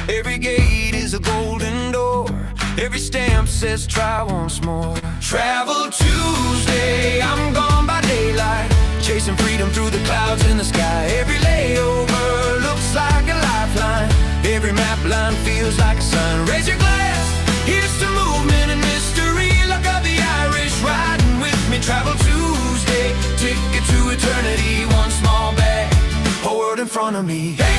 Every gate is a golden door. Every stamp says try once more. Travel Tuesday, I'm gone by daylight, chasing freedom through the clouds in the sky. Every layover looks like a lifeline. Every map line feels like a sign. Raise your glass, here's to movement and mystery. Look of the Irish riding with me. Travel Tuesday, ticket to eternity. One small bag, whole world in front of me. Hey!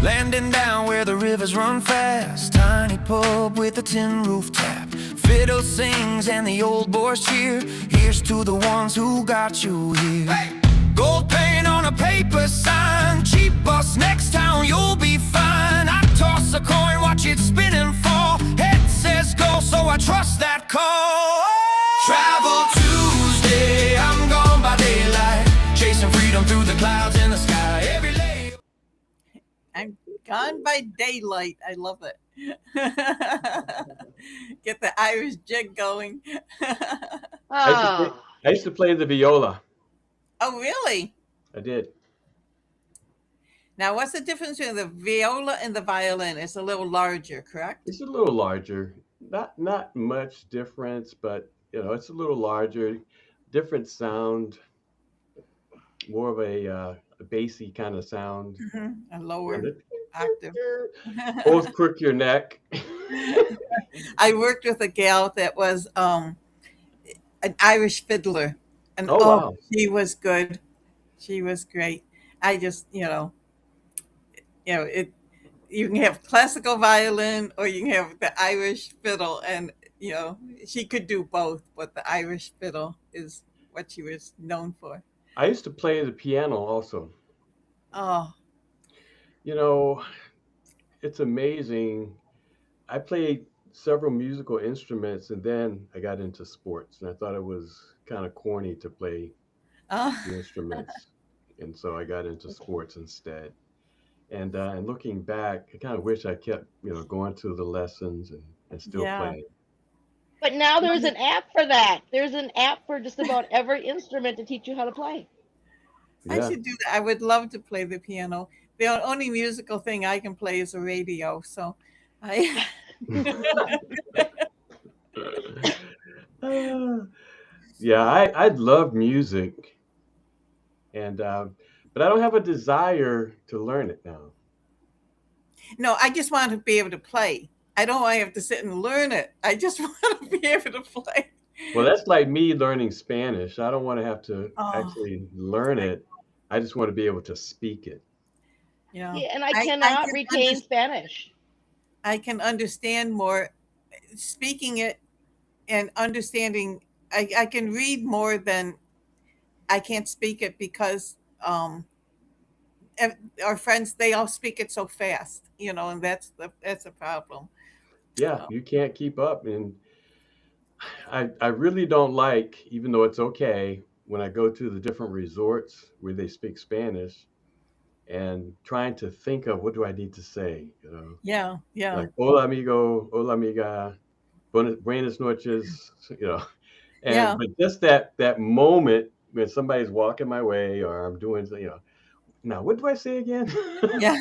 Landing down where the rivers run fast. Tiny pub with a tin roof tap. Fiddle sings and the old boys cheer. Here's to the ones who got you here. Hey! Gold paint on a paper sign. Cheap bus next town, you'll be fine. I toss a coin, watch it spin and fall. Head says go, so I trust that call. Travel Tuesday, I'm gone by daylight, chasing freedom through the clouds in the sky. Every day I'm gone by daylight. I love it. Get the Irish jig going. Oh, I used to play the viola. Oh, really? I did. Now, what's the difference between the viola and the violin? It's a little larger, correct? It's a little larger. Not much difference, but it's a little larger. Different sound, more of a bassy kind of sound. A lower And octave. both crook your neck. I worked with a gal that was an Irish fiddler, and Oh wow. she was good. She was great. I just, it. You can have classical violin or you can have the Irish fiddle, and she could do both, but the Irish fiddle is what she was known for. I used to play the piano also. Oh, You know, it's amazing. I played several musical instruments and then I got into sports and I thought it was kind of corny to play oh, the instruments. And so I got into sports instead. And looking back, I kind of wish I kept, going to the lessons and still yeah. playing. but now there's an app for that. There's an app for just about every instrument to teach you how to play. I Yeah. should do that. I would love to play the piano. The only musical thing I can play is a radio, so I. Yeah, I love music, and but I don't have a desire to learn it now. No, I just want to be able to play. I don't want to have to sit and learn it. I just want to be able to play. Well, that's like me learning Spanish. I don't want to have to Oh, actually learn I, it. I just want to be able to speak it. Yeah, and I I cannot can retain Spanish. I can understand more speaking it and understanding. I can read more than I can't speak it because our friends they all speak it so fast, and that's the problem. Yeah, So you can't keep up, and I really don't like, even though it's okay, when I go to the different resorts where they speak Spanish and trying to think of what do I need to say, yeah, yeah, like hola amigo, hola amiga, buenas noches, you know. And yeah, but just that moment when somebody's walking my way or I'm doing, now what do I say again? yeah.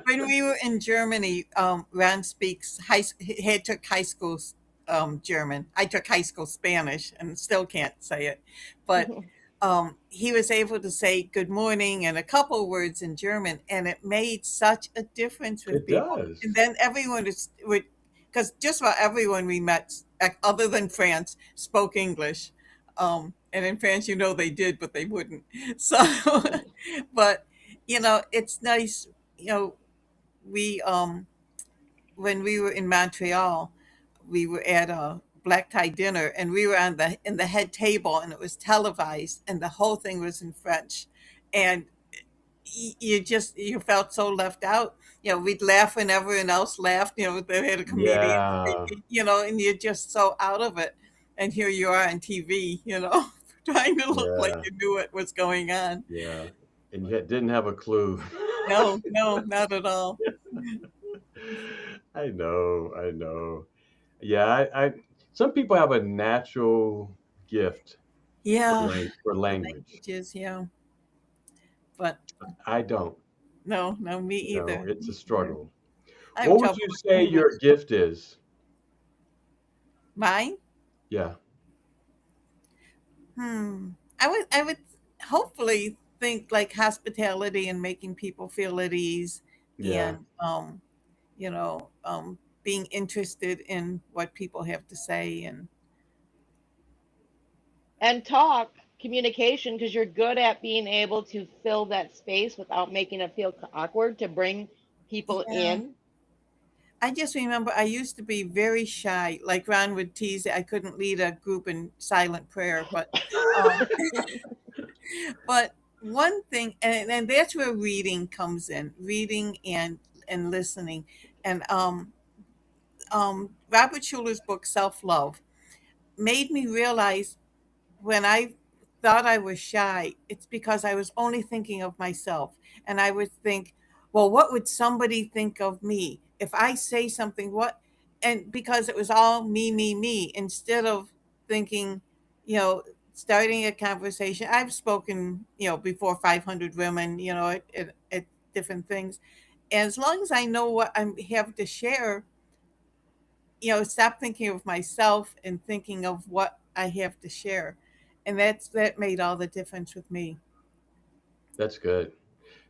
When we were in Germany, Ron speaks he took high school German. I took high school Spanish and still can't say it, but he was able to say good morning and a couple words in German, and it made such a difference with It people. does. And then everyone would, because just about everyone we met, other than France, spoke English. And in France, they did, but they wouldn't. So, but it's nice. We when we were in Montreal, we were at a black tie dinner, and we were on the in the head table, and it was televised, and the whole thing was in French, and you felt so left out. We'd laugh when everyone else laughed. They had a comedian Yeah. speaking. And you're just so out of it, and here you are on TV. Trying to look like Yeah. you knew what was going on. Yeah. And you didn't have a clue. No, no, not at all. I know. Yeah, I some people have a natural gift Yeah, for the language. languages, yeah. But I don't. no, no, me No, either. it's a Me either. struggle. I have What would trouble you with say English. your gift is? Mine? Yeah, Hmm. I would hopefully think like hospitality and making people feel at ease yeah, and you know, being interested in what people have to say and And talk, communication, because you're good at being able to fill that space without making it feel awkward to bring people yeah. in. I just remember I used to be very shy. Like Ron would tease I couldn't lead a group in silent prayer, um but one thing and that's where reading comes in. Reading and listening. And Robert Schuller's book Self Love made me realize when I thought I was shy, it's because I was only thinking of myself. And I would think, well, what would somebody think of me if I say something? What? And because it was all me, instead of thinking, you know, starting a conversation. I've spoken, before 500 women, at different things. And as long as I know what I have to share, stop thinking of myself and thinking of what I have to share. And that made all the difference with me. that's good.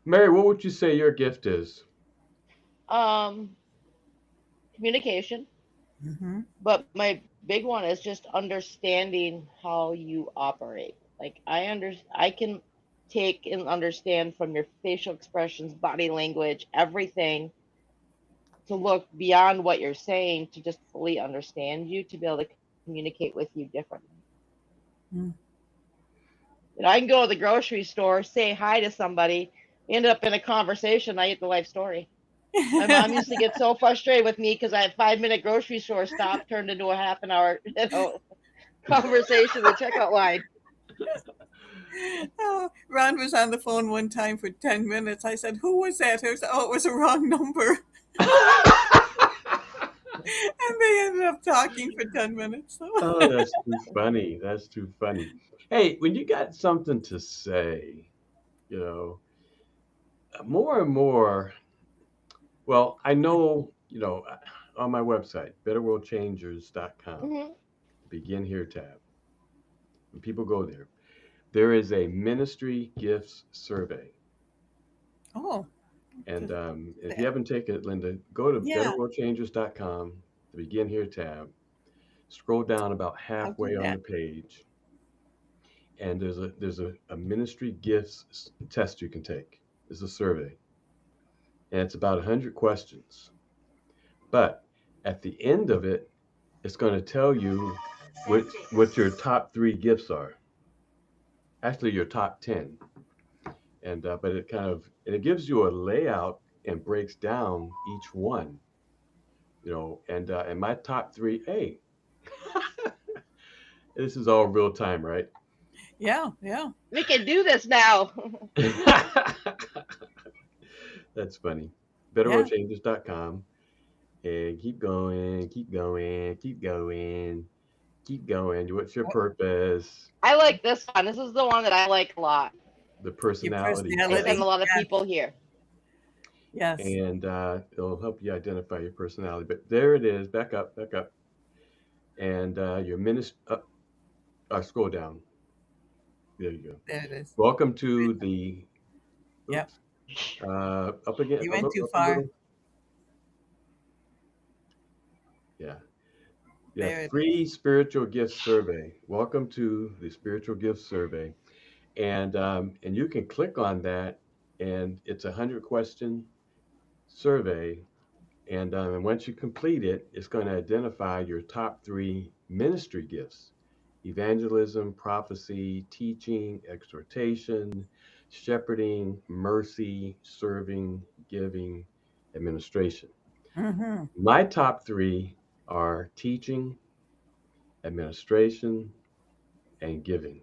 Mary, what would you say your gift is? um, Communication, Hmm. but my big one is just understanding how you operate. Like I can take and understand from your facial expressions, body language, everything, to look beyond what you're saying to just fully understand you, to be able to communicate with you differently. I can go to the grocery store, say hi to somebody, end up in a conversation, I get the life story. My mom used to get so frustrated with me because I had 5 minute grocery store stop turned into a half an hour, conversation in the checkout line. Oh, Ron was on the phone one time for 10 minutes. I said, "Who was that?" He said, "Oh, it was a wrong number." And they ended up talking for 10 minutes. Oh, that's too funny. That's too funny. Hey, when you got something to say, you know, more and more, well, I know, on my website, betterworldchangers.com, Hmm. begin here tab. When people go there is a ministry gifts survey. Oh, And just if you that. haven't taken it, Linda, go to Yeah, betterworldchangers.com, the begin here tab, scroll down about I'll do halfway on the that. page, and there's a ministry gifts test you can take. It's a survey, and it's about 100 questions. But at the end of it, it's going to tell you what your top three gifts are. Actually, your top 10. And but it gives you a layout and breaks down each one. And my top three. Hey, this is all real time, right? Yeah, yeah. We can do this now. That's funny. Yeah. betterworldchanges.com. And keep going, keep going, keep going, keep going. What's your purpose? I like this one. This is the one that I like a lot. The Your personality I send a personality. test. lot of Yes, people here. yes. And it'll help you identify your personality. But there it is. Back up, back up. And your ministry. Scroll down. There you go. There it is. Welcome to the. Yep. Oops. Up again. You Up, went up, too up a far. little. Yeah. Yeah. There it is. Free spiritual gift survey. Welcome to the spiritual gift survey. And you can click on that, and it's 100 question survey. And once you complete it, it's going to identify your top three ministry gifts: evangelism, prophecy, teaching, exhortation, shepherding, mercy, serving, giving, administration. Mm-hmm. My top three are teaching, administration, and giving.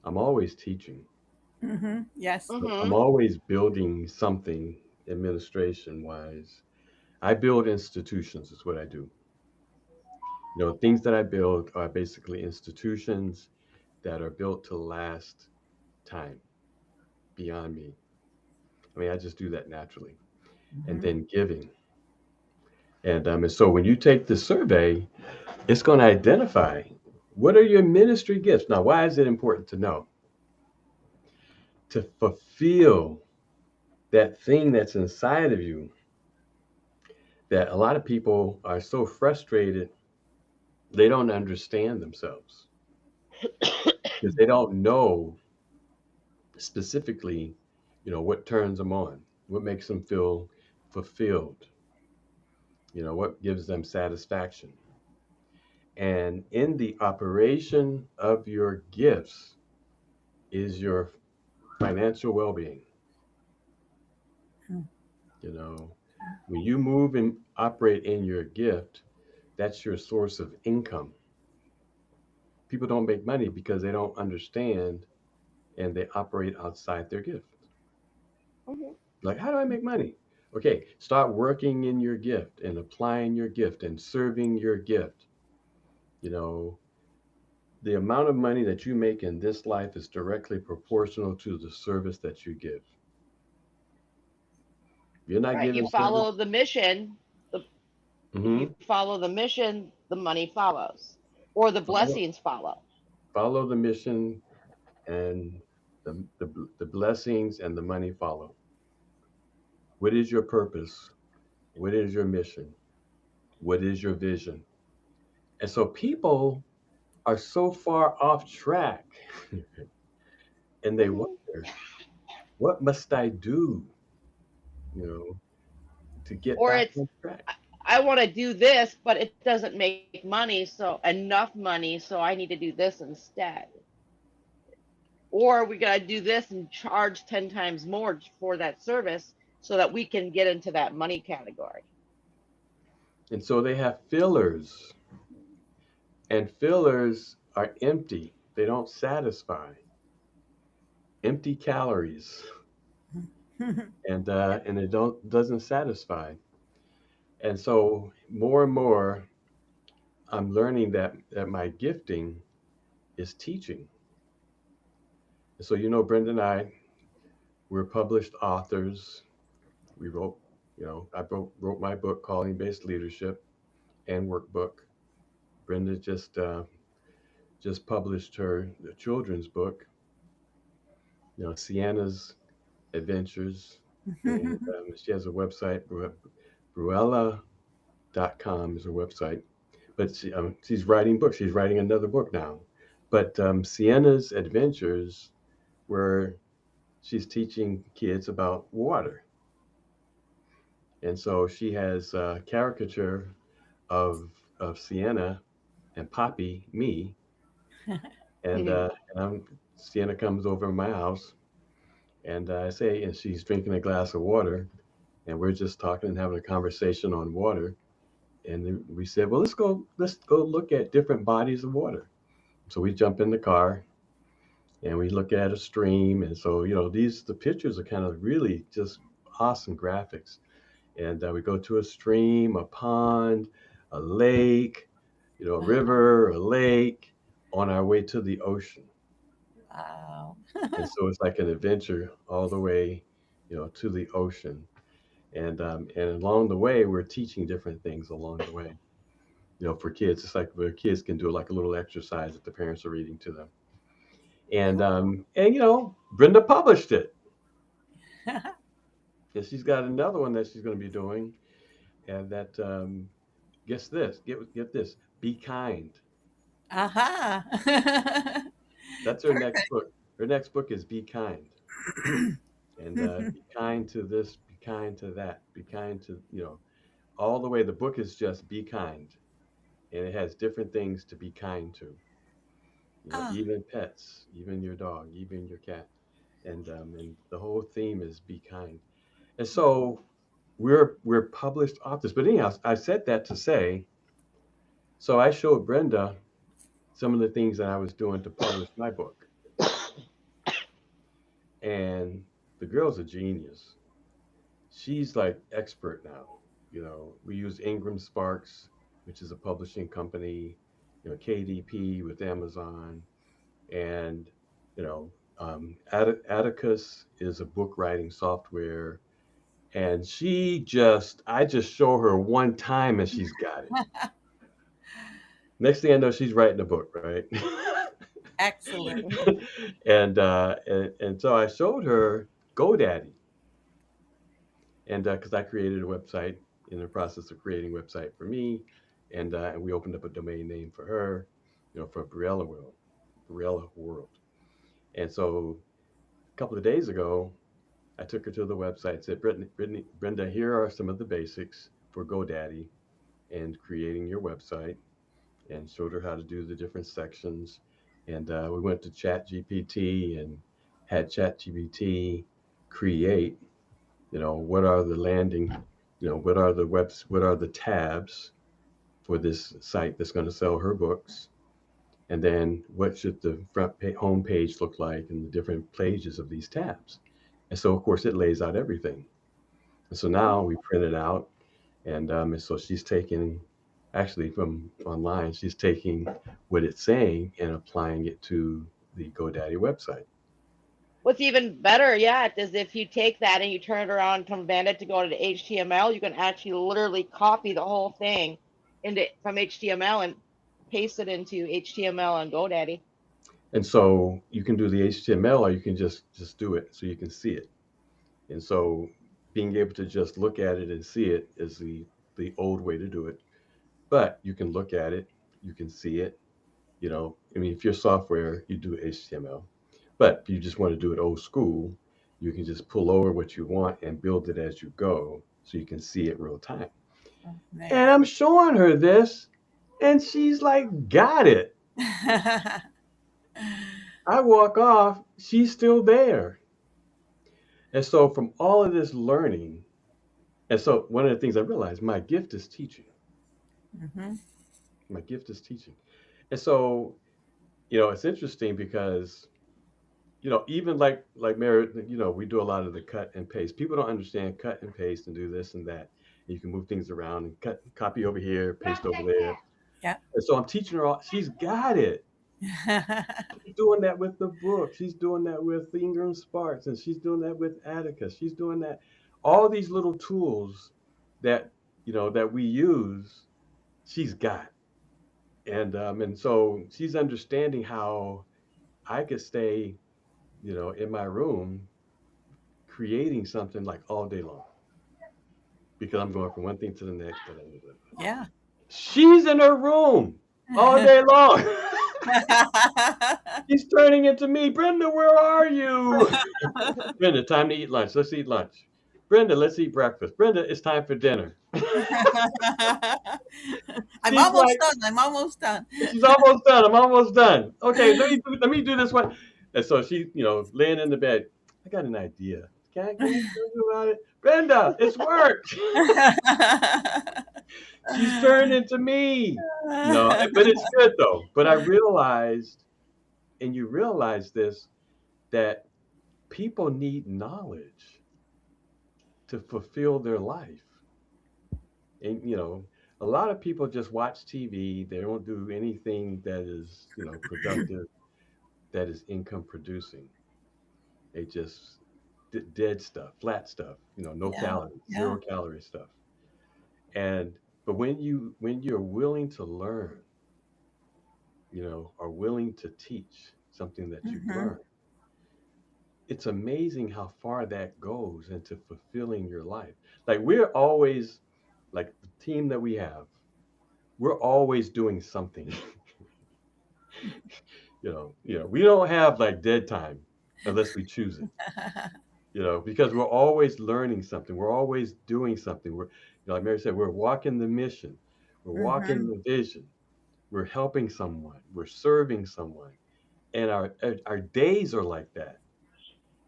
I'm always teaching. Mm-hmm. Yes. I'm Hmm. always building something administration wise. I build institutions is what I do. Things that I build are basically institutions that are built to last time beyond me. I mean, I just do that naturally. And Mhm. then giving. And so when you take the survey, it's going to identify what are your ministry gifts. Now, why is it important to know? To fulfill that thing that's inside of you that a lot of people are so frustrated they don't understand themselves because they don't know specifically, what turns them on, what makes them feel fulfilled, what gives them satisfaction. And in the operation of your gifts is your financial well-being. Hmm. You know, when you move and operate in your gift, that's your source of income. People don't make money because they don't understand and they operate outside their gift. Mhm. Like, how do I make money? Okay, start working in your gift and applying your gift and serving your gift. You know, the amount of money that you make in this life is directly proportional to the service that you give. If you're not Right. You giving service, follow the mission. The, if hmm you follow the mission, the money follows, or the follow, blessings follow. follow the mission, and the blessings and the money follow. What is your purpose? What is your mission? What is your vision? And so people are so far off track and they Mhm. wonder, what must I do, you know, to get Or back it's on track? I want to do this, but it doesn't make money, so enough money, so I need to do this instead. Or we got to do this and charge 10 times more for that service so that we can get into that money category. And so they have fillers, and fillers are empty. They don't satisfy. Empty calories, and it doesn't satisfy. And so more and more, I'm learning that my gifting is teaching. And so Brenda and we're published authors. We wrote, I wrote my book, Calling Based Leadership, and workbook. Brenda just published her children's book, Sienna's Adventures, and she has a website, Bruella.com is her website. But she's writing books. She's writing another book now. But Sienna's Adventures, where she's teaching kids about water. And so she has a caricature of Sienna and Poppy, me, and Sienna comes over to my house, and I say, and she's drinking a glass of water, and we're just talking and having a conversation on water. And then we said, well, let's go look at different bodies of water. So we jump in the car and we look at a stream, and so the pictures are kind of really just awesome graphics. And we go to a stream, a pond, a lake, a river, a lake, on our way to the ocean. Wow. And so it's like an adventure all the way, to the ocean. And along the way, we're teaching different things along the way. For kids, it's like where kids can do like a little exercise that the parents are reading to them. And Brenda published it, and she's got another one that she's going to be doing, and that guess this, get this, be kind. Aha. That's her next Perfect. book. Her next book is Be Kind. And be kind to this, be kind to that, be kind to, all the way. The book is just be kind. And it has different things to be kind to, Ah, even pets, even your dog, even your cat. And the whole theme is be kind. And so we're published authors. But anyhow, I said that to say, so I showed Brenda some of the things that I was doing to publish my book. And the girl's a genius. She's like expert now. We use Ingram Sparks, which is a publishing company, KDP with Amazon, and Atticus is a book writing software. And I just show her one time and she's got it. Next thing I know, she's writing a book, right? Excellent. and so I showed her GoDaddy, and because I created a website in the process of creating a website for me, and we opened up a domain name for her, for Briella World. And so a couple of days ago, I took her to the website and said, Brenda, here are some of the basics for GoDaddy and creating your website, and showed her how to do the different sections. And we went to ChatGPT and had ChatGPT create, what are the landing, what are the tabs for this site that's going to sell her books, and then what should the home page look like and the different pages of these tabs. And so, of course, it lays out everything. And so now we print it out, and so she's taking, actually from online, she's taking what it's saying and applying it to the GoDaddy website. What's even better yet is if you take that and you turn it around and command it to go into HTML, you can actually literally copy the whole thing from HTML and paste it into HTML on GoDaddy. And so you can do the HTML, or you can just do it so you can see it. And so being able to just look at it and see it is the old way to do it. But you can look at it, you can see it. If you're software, you do HTML. But if you just want to do it old school, you can just pull over what you want and build it as you go so you can see it real time. Oh, And I'm showing her this, and she's like, got it. I walk off, she's still there. And so from all of this learning, and so one of the things I realized, my gift is teaching. Mm-hmm. My gift is teaching. And so, it's interesting because, even like Mary, we do a lot of the cut and paste. People don't understand cut and paste and do this and that. And you can move things around and copy over here, paste over there. Yeah. And so I'm teaching her she's got it. She's doing that with the book. She's doing that with Ingram Sparks, and she's doing that with Atticus. She's doing that. All these little tools that that we use, she's got. And so she's understanding how I could stay, in my room creating something like all day long, because I'm going from one thing to the next. Yeah. She's in her room all day long. She's turning into me. Brenda, where are you? Brenda, time to eat lunch. Let's eat lunch. Brenda, let's eat breakfast. Brenda, it's time for dinner. I'm almost done. I'm almost done. She's almost done. I'm almost done. Okay, let me do this one. And so she, laying in the bed. I got an idea. Can I do about it? Brenda, it's worked. She's turned into me. But it's good though. But I realized, and you realize this, that people need knowledge to fulfill their life. And a lot of people just watch TV. They don't do anything that is productive, that is income producing. They just dead stuff, flat stuff, no calories, 0 calorie stuff. But when you're willing to learn, or willing to teach something that you've learned, it's amazing how far that goes into fulfilling your life. Like we're always, like the team that we have, we're always doing something. We don't have like dead time unless we choose it. Because we're always learning something. We're always doing something. We're, like Mary said, we're walking the mission. We're walking the vision. We're helping someone. We're serving someone. And our days are like that.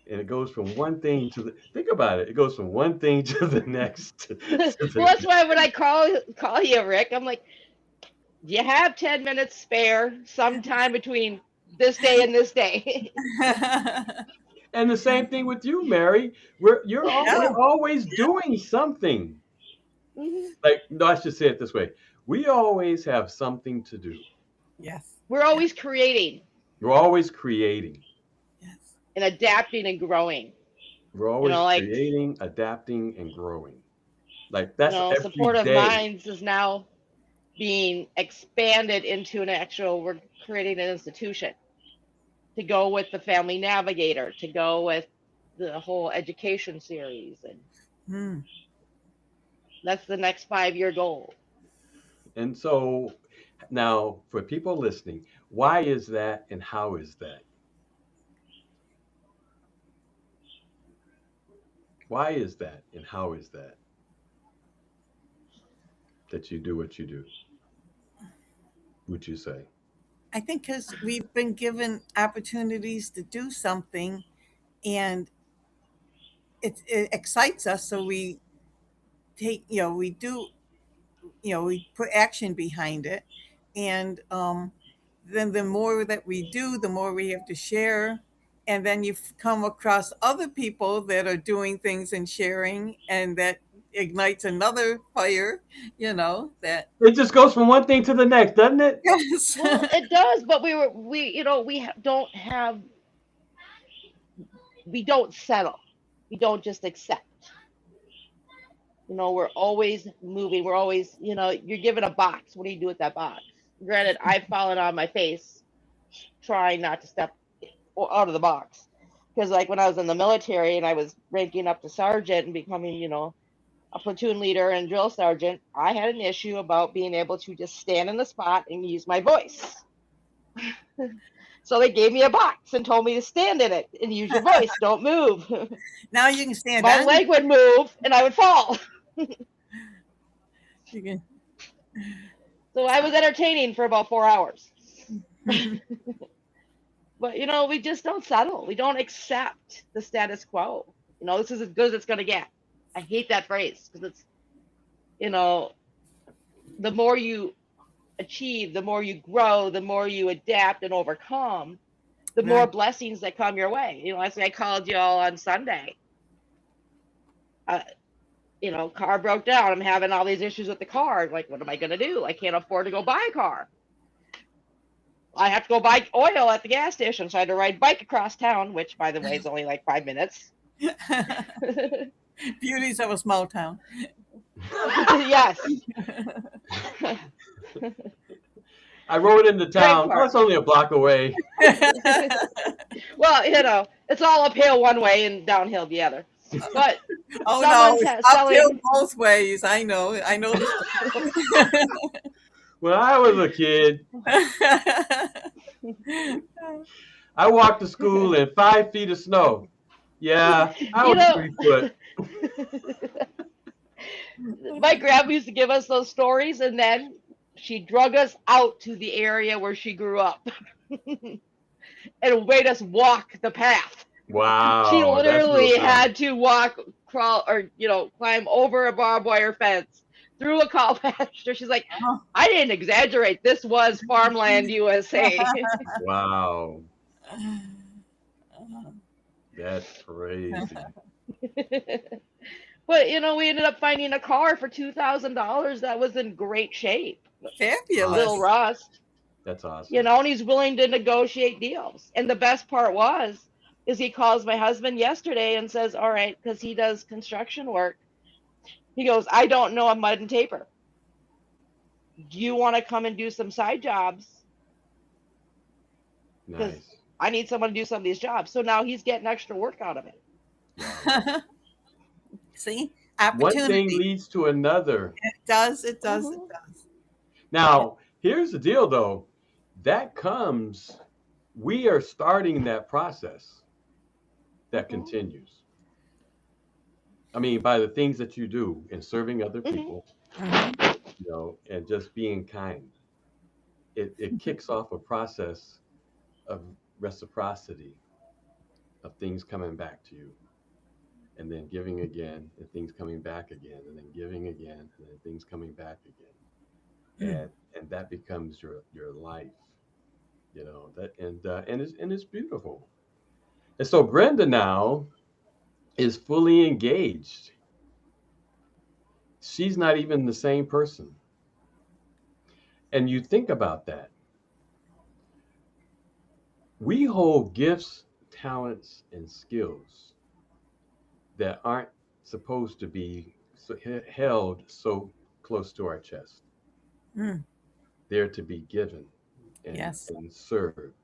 And it goes from one thing to think about it. It goes from one thing to the next. Well, that's why when I call you, Rick, I'm like, do you have 10 minutes spare sometime between this day and this day? And the same thing with you, Mary. We're always doing something. Mhm. Like, no, I should say it this way. We always have something to do. Yes. We're Yes. always creating We're always creating. Yes. and adapting and growing. We're You know, always like, creating, adapting, and growing. Like that's every Supportive day. minds is now being expanded into an actual, we're creating an institution to go with the Family Navigator, to go with the whole education series. And Hmm. that's the next 5 year goal. And so now for people listening, why is that and how is that? Why is that and how is that you do what you do? Would you say? I think because we've been given opportunities to do something, and it excites us, so we take, we do, we put action behind it, and then the more that we do, the more we have to share, and then you come across other people that are doing things and sharing, and that ignites another fire, that It just goes from one thing to the next, doesn't it? yes. Well, it does, but we don't settle. We don't just accept. We're always moving. We're always, you're given a box. What do you do with that box? Granted, I've fallen on my face trying not to step out of the box. Because, like, when I was in the military and I was ranking up to sergeant and becoming, a platoon leader and drill sergeant, I had an issue about being able to just stand in the spot and use my voice. So they gave me a box and told me to stand in it and use your voice. Don't move. Now you can stand My on. leg would move and I would fall. You can. So I was entertaining for about 4 hours. But, we just don't settle. We don't accept the status quo. This is as good as it's going to get. I hate that phrase because it's, the more you achieve, the more you grow, the more you adapt and overcome, the more Right. blessings that come your way. I called y'all on Sunday. Uh, car broke down. I'm having all these issues with the car. Like, what am I going to do? I can't afford to go buy a car. I have to go buy oil at the gas station. So I had to ride bike across town, which, by the way, is only like 5 minutes. Beauties of a small town. Yes. I rode into town. part. Oh, it's only a block away. Well, it's all uphill one way and downhill the other. But Oh someone's no, it's uphill selling. both ways. I know. I know When I was a kid, the I walked to school in 5 feet of snow. Yeah, I You was know, 3 foot. my grandma used to give us those stories, and then she drug us out to the area where she grew up and made us walk the path. She Wow, that's real literally tough. had to walk, crawl, or climb over a barbed wire fence through a cow pasture. She's like, I didn't exaggerate. This was farmland USA. Wow, that's crazy. But we ended up finding a car for $2,000 that was in great shape. fabulous. Little rust, That's awesome. and he's willing to negotiate deals. And the best part is he calls my husband yesterday and says, all right, because he does construction work. He goes, I don't know a mud and taper. Do you want to come and do some side jobs? Nice. I need someone to do some of these jobs. So now he's getting extra work out of it. Wow. See, One thing opportunity. leads to another. It does. It does. Mhm. It does. Now, here's the deal though. We are starting that process that continues. I mean, by the things that you do in serving other Mhm. people, Mhm. and just being kind. It kicks off a process of reciprocity, of things coming back to you, and then giving again, and things coming back again, and then giving again, and then things coming back again, and that becomes your life, and it's beautiful. And so Brenda now is fully engaged. she's not even the same person. And you think about that. We hold gifts, talents, and skills that aren't supposed to be held so close to our chest. Mm, They're to be given yes. and served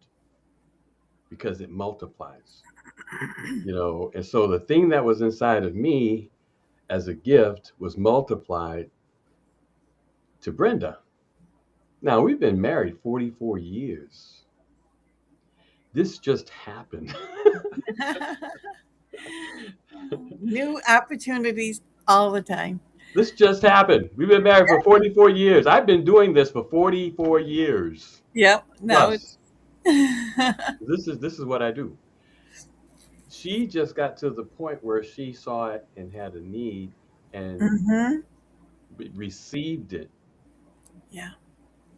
because it multiplies, you know. And so the thing that was inside of me as a gift was multiplied to Brenda. Now, we've been married 44 years. This just happened. New opportunities all the time. This just happened. We've been married for 44 years. I've been doing this for 44 years Yep. Now it's plus. This is what I do. She just got to the point where she saw it and had a need and hmm received it, yeah.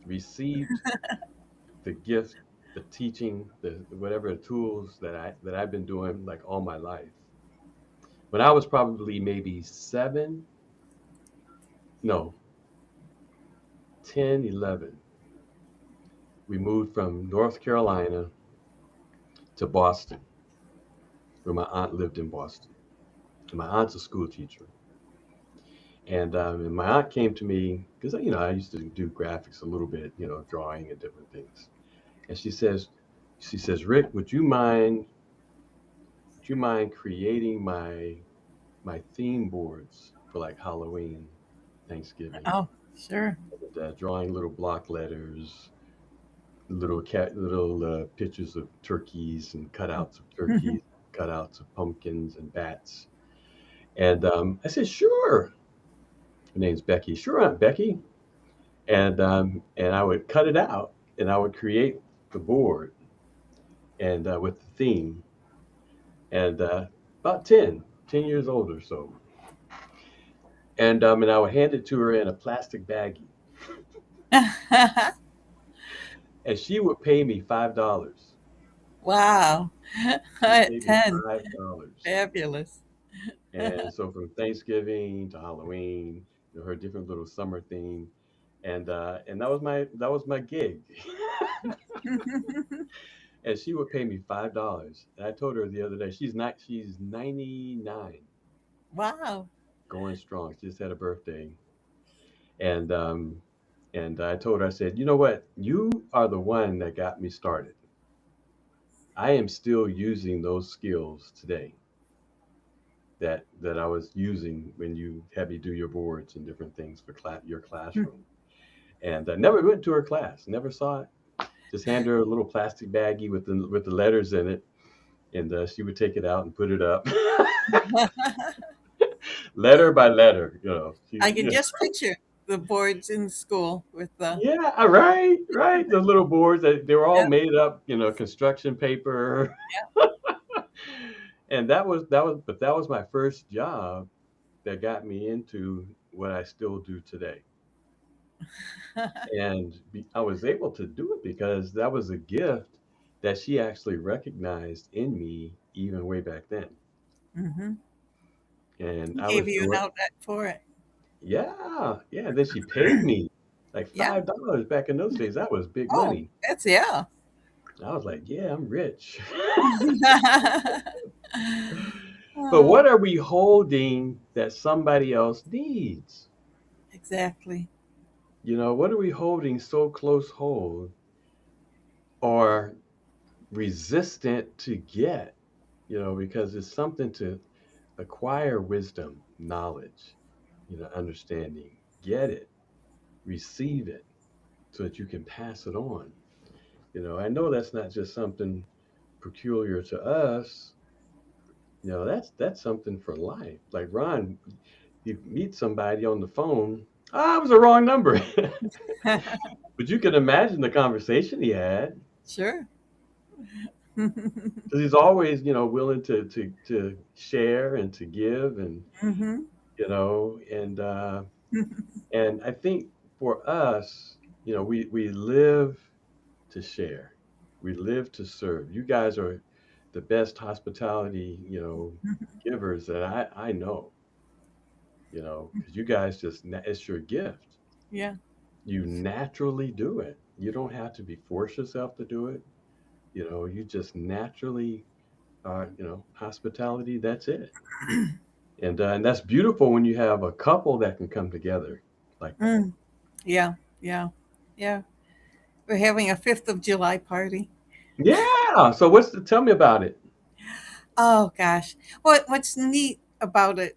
received the gift, the teaching, the whatever the tools that I've been doing like all my life. When I was probably maybe 7, no, 10, 11, we moved from North Carolina to Boston, where my aunt lived in Boston. And my aunt's a school teacher. And my aunt came to me because I used to do graphics a little bit, drawing and different things. And she says, Rick, would you mind creating my theme boards for like Halloween, Thanksgiving, Oh, sure. and, drawing little block letters, little pictures of turkeys and cutouts of turkeys, cutouts of pumpkins and bats. And I said, sure. Her name's Becky. Sure, Aunt Becky. And I would cut it out, and I would create the board and with the theme. And about 10 years old or so. And I would hand it to her in a plastic baggie, and she would pay me $5. Wow. She At paid me 10. $5. Fabulous. And so from Thanksgiving to Halloween, her different little summer theme, and that was my gig. And she would pay me $5. And I told her the other day, she's 99, Wow. going strong. She just had a birthday, and I told her, I said, you know what, you are the one that got me started. I am still using those skills today that I was using when you had me do your boards and different things for your classroom. And I never went to her class, never saw it. Just hand her a little plastic baggie with the letters in it, and she would take it out and put it up, letter by letter. I can just picture the boards in school with the, Yeah, right, right. The little boards that they were all yeah, made up, construction paper. And but that was my first job that got me into what I still do today. And I was able to do it because that was a gift that she actually recognized in me even way back then. hmm And He I gave was you an doing, outlet for it. yeah, yeah. And then she paid me like Yeah. $5 back in those days. That was big Oh, money. that's, yeah. I was like, yeah, I'm rich. But Oh, what are we holding that somebody else needs? exactly. What are we holding so close hold or resistant to get? Because it's something to acquire wisdom, knowledge, understanding, get it, receive it so that you can pass it on. I know that's not just something peculiar to us. That's something for life. Like Ron, you meet somebody on the phone. Ah, it was the wrong number. But you can imagine the conversation he had Sure. because he's always, willing to share and to give and hmm you know and I think for us, we live to share. We live to serve. You guys are the best hospitality, givers that I know. because you guys it's your gift. Yeah. You naturally do it. You don't have to be force yourself to do it. You just naturally, hospitality, that's it. And that's beautiful when you have a couple that can come together like that. Mm, yeah. Yeah. Yeah. We're having a 5th of July party. Yeah. So tell me about it. Oh gosh. What's neat about it,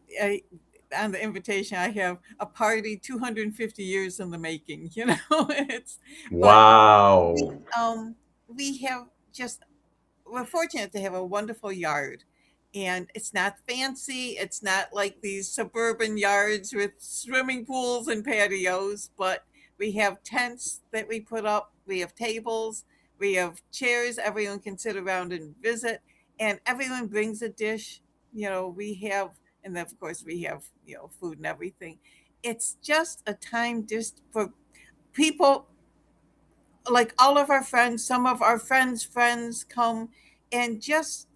on the invitation I have a party 250 years in the making, it's but we Wow. we have just we're fortunate to have a wonderful yard, and it's not fancy, it's not like these suburban yards with swimming pools and patios, but we have tents that we put up, we have tables, we have chairs everyone can sit around and visit, and everyone brings a dish. We have, and then of course we have, food and everything. It's just a time just for people, like all of our friends, some of our friends come and just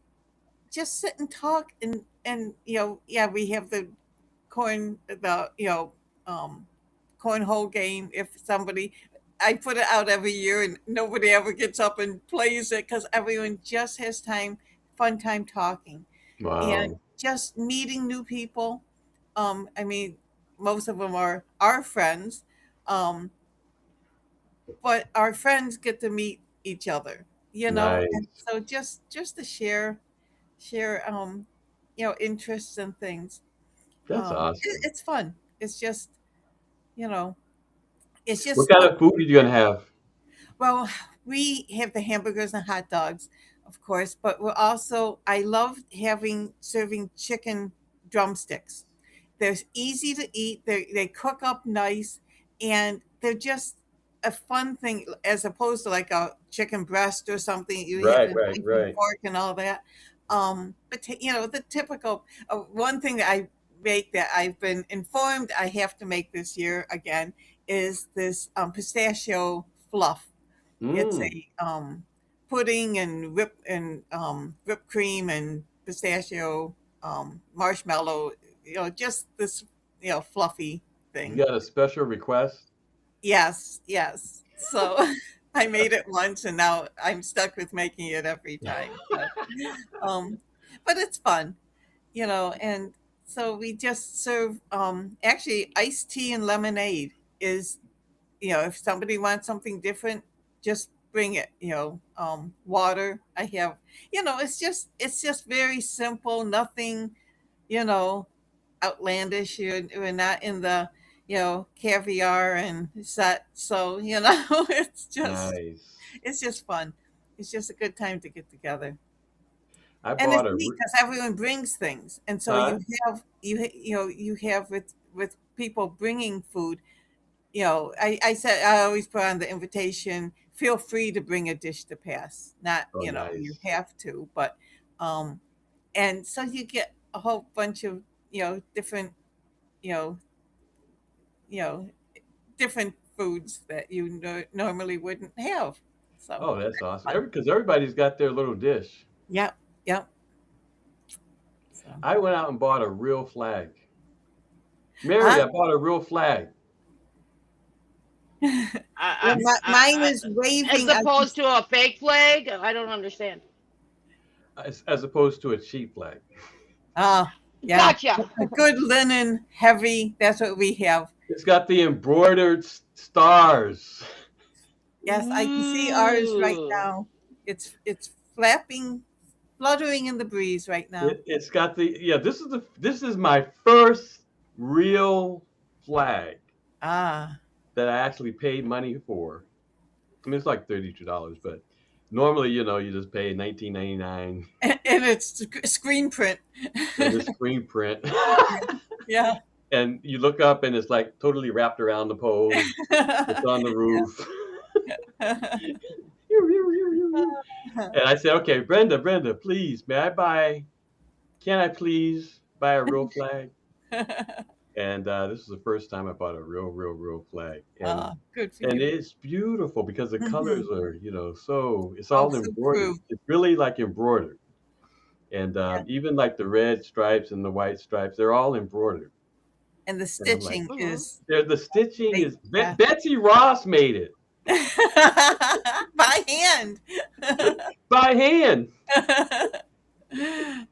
sit and talk, and yeah, we have the corn the um cornhole game. If somebody, I put it out every year and nobody ever gets up and plays it because everyone just has fun time talking and Wow. just meeting new people. I mean, most of them are our friends, um but our friends get to meet each other, and Nice. so just to share interests and things. That's awesome. It's fun. It's just, you know it's What just kind of food are you gonna have? well, we have the hamburgers and hot dogs, of course, but we're also, I love having serving chicken drumsticks. They're easy to eat. They cook up nice, and they're just a fun thing as opposed to like a chicken breast or something. You have Right, a right, knife and right. fork and all that. But the typical, one thing that I make that I've been informed I have to make this year again is this pistachio fluff. It's Mm. a pudding and whipped cream and pistachio, marshmallow. Just this fluffy You thing. got a special request? Yes, yes. So I made it once, and now I'm stuck with making it every time. Um, but it's fun, and so we just serve actually iced tea and lemonade is, if somebody wants something different, just bring it. Water. I have, it's just very simple. Nothing, you know, outlandish. We're not in the, caviar and set. So Nice. it's just fun. It's just a good time to get together, I and it's bought a neat because everyone brings things, and so huh? you have with people bringing food. I said I always put on the invitation, feel free to bring a dish to pass. Not, Oh, you nice. have to, but um and so you get a whole bunch of, different, you know, you know, different foods that you normally wouldn't have. So Oh, that's that's awesome. fun. Because everybody's got their little dish. Yep, yep. So I went out and bought a real flag. Mary, huh? I bought a real flag I, Well, mine I, is as waving. opposed to a fake flag. I don't understand. as opposed to a cheap flag. Ah, yeah, Gotcha. a good linen, heavy. That's what we have. It's got the embroidered stars. Yes, I can see ours right Ooh. now. It's flapping, fluttering in the breeze right now. It's got the yeah. This is my first real flag Ah, that I actually paid money for. I mean, it's like $32, but normally, you just pay 19.99 and it's screen print. and the screen print. Yeah. And you look up and it's like totally wrapped around the pole. It's on the Yeah. roof. And I said, okay, Brenda, please, can I please buy a real flag? And this is the first time I bought a real flag. And Ah, good for and you. it's beautiful because the colors Mhm. are, so it's Oh, all so embroidered. true. It's really like embroidered. And Yeah. even like the red stripes and the white stripes, they're all embroidered. and the And I'm like, stitching Mhm. is the stitching is yeah. Betsy Ross made it by hand. by hand.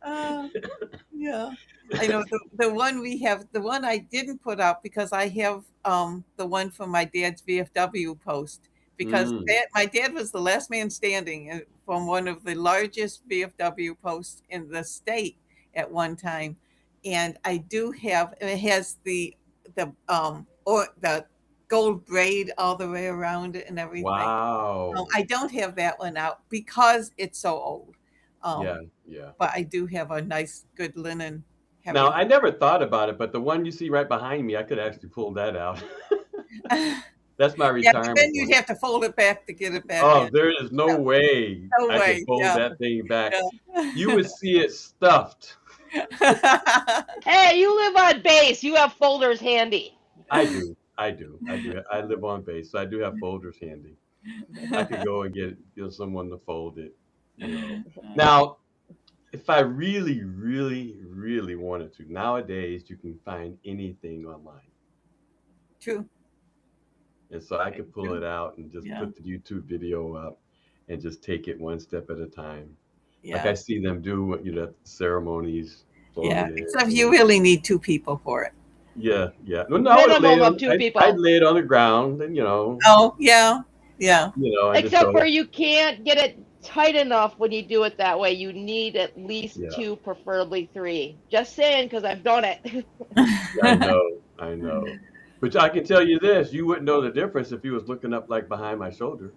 Uh, yeah. I know the one we have, the one I didn't put up because I have the one from my dad's VFW post because Mm, my dad was the last man standing from one of the largest VFW posts in the state at one time. And I do have, and it has the gold braid all the way around it and everything. wow. I don't have that one out because it's so old. Yeah, Um, yeah. but I do have a nice, good linen Now, heavy. I never thought about it, but the one you see right behind me, I could actually pull that out. That's my Yeah, but then retirement you'd one. have to fold it back to get it back Oh, in. there is no Yeah, way no I could way. fold Yeah, that thing back. You yeah. would see it stuffed. Hey, you live on base. You have folders handy. I do. I do. I do. I live on base, so I do have folders handy. I could go and get someone to fold it, you know. Now, if I really, really, really wanted to, nowadays you can find anything online. True. And so I could pull True. it out and just Yeah, put the YouTube video up and just take it one step at a time. Like I yeah, see them do, at the ceremonies, fold yeah. it in. Except you really need two people for it. Yeah, yeah. No, no, I would lay it Minimum of on. two I'd people. lay it on the ground, and Oh, yeah, yeah. and just Except go. for you can't get it tight enough when you do it that way. You need at least Yeah, two, preferably three. Just saying, because I've done it. I know, I know. But I can tell you this: you wouldn't know the difference if you was looking up like behind my shoulder.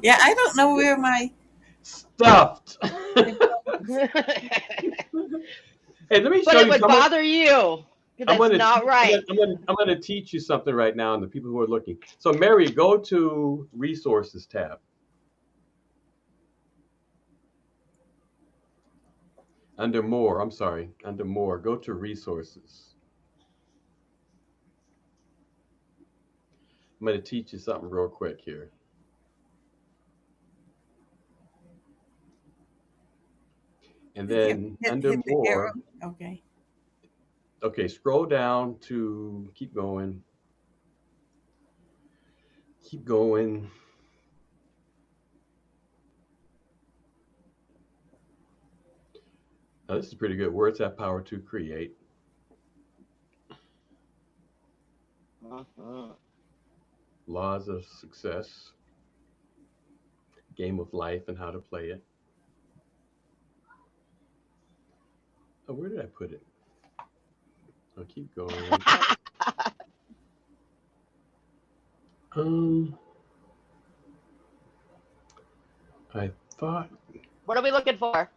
Yeah, I don't know where my Stuffed. my Hey, let me But show it you would something. bother you. Because I'm that's gonna not teach. right. I'm gonna teach you something right now, and the people who are looking. So, Mary, go to Resources tab under More. I'm sorry, under More. Go to Resources. I'm gonna teach you something real quick here, and hit, then hit, under hit the arrow. More. Okay. Okay, scroll down to keep going. Keep going. Now, this is pretty good. Words have power to create. Mhm. Laws of success. Game of life and how to play it. Oh, where did I put it? I'll keep going. Um, I thought. What are we looking for?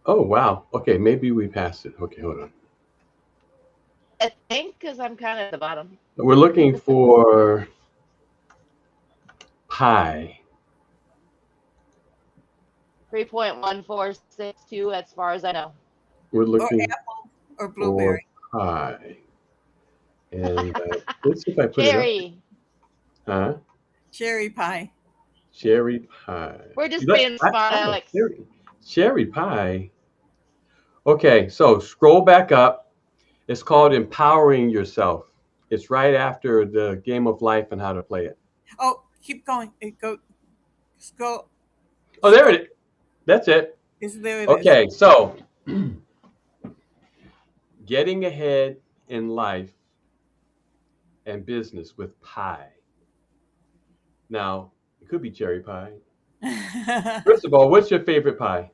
Oh wow. Okay, maybe we passed it. Okay, hold on. I think because I'm kind of at the bottom. We're looking for pi. 3.1462 as far as I know. We're Or looking apple or for blueberry. pi. And let's see if I put it up. Cherry. Huh? Cherry pie. Cherry pie. We're just You like being smart, Alex. cherry pie. Okay, so scroll back up. It's called Empowering Yourself. It's right after the Game of Life and how to play it. Oh, keep going. Scroll. Oh, there it is. That's it. There it is. Okay, so getting ahead in life and business with pie. Now, it could be cherry pie. First of all, what's your favorite pie?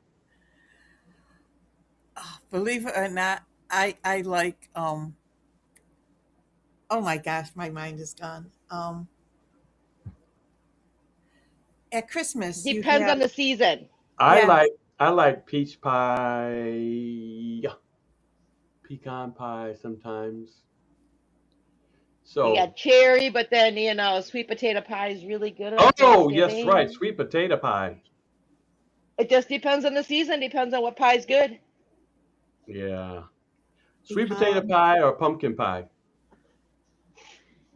Believe it or not, I like oh my gosh, my mind is gone. At Christmas you Depends have on the season. I yeah. like I like peach pie, pecan pie sometimes. You So, got cherry, but then sweet potato pie is really good on oh, yes, Thanksgiving. right, sweet potato pie. It just depends on the season. Depends on what pie's good. Yeah. Sweet potato pecan pie or pumpkin pie?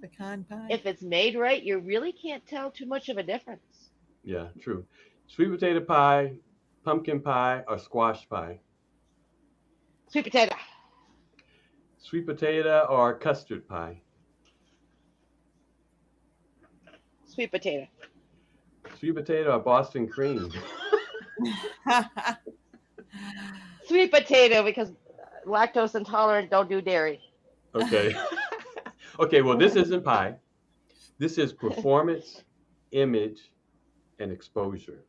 pecan pie. If it's made right, you really can't tell too much of a difference. Yeah, true. Sweet potato pie, pumpkin pie, or squash pie? Sweet potato. Sweet potato or custard pie? Sweet potato. Sweet potato or Boston cream? Sweet potato because lactose intolerant don't do dairy. Okay. Okay, well, this isn't pie. This is performance, image, and exposure.